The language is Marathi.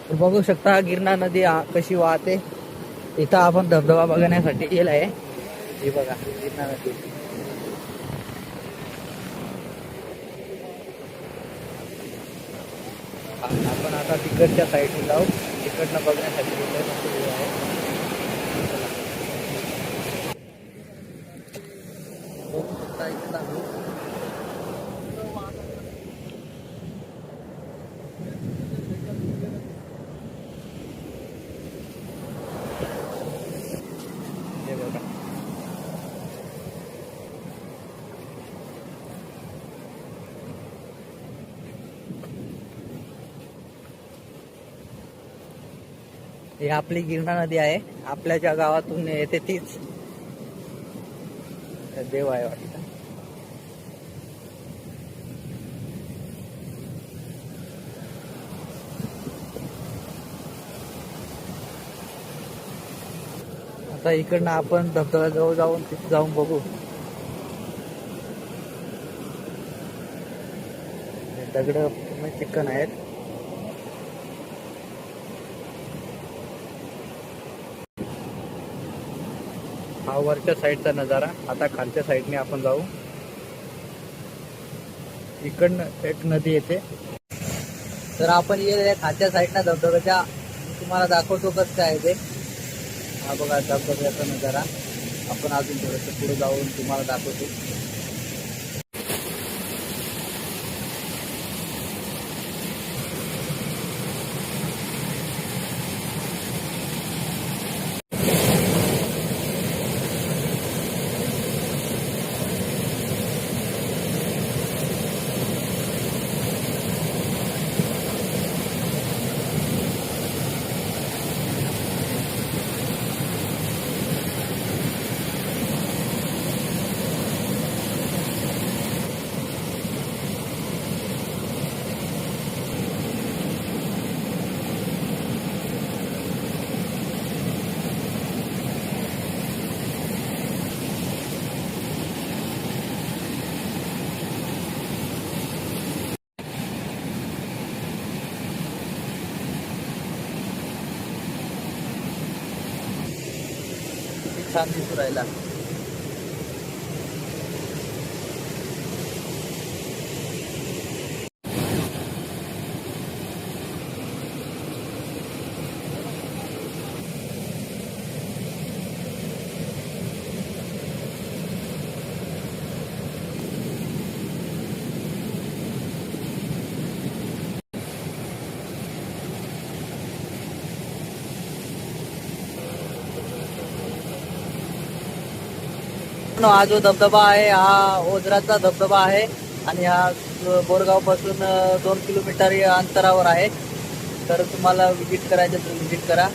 तर बघू शकता गिरणा नदी कशी वाहते. इथं आपण धबधबा बघण्यासाठी गेलाय. हे बघा गिरणा नदी. आपण आता तिकडच्या साईडने जाऊ. तिकडनं बघण्यासाठी गेलोय. मस्त view आहे. बघू शकता इथला view. हे बघा. ही आपली गिरणा नदी आहे. आपल्या ज्या गावातून येते तीच देव आहे वाटतं. आता इकडनं आपण धबधब्याजवळ जाऊन तिथे जाऊन बघू. दगड पूर्ण चिकन आहेत. हा वरच्या साईडचा नजारा. आता खालच्या साईडने आपण जाऊ. इकडनं एक नदी येते. तर आपण ये खालच्या साईडनं धबधब्याच्या तुम्हाला दाखवतो कसं काय ते. हा बघा धबधब्याचा नजारा. आपण अजून थोडंसं पुढे जाऊन तुम्हाला दाखवतो. छान दिसू राहिला. हा जो धबधबा आहे हा ओझराचा धबधबा आहे आणि हा बोरगाव पासून 2 किलोमीटर अंतरावर आहे. तर तुम्हाला विजिट करायचं तर विजिट करा.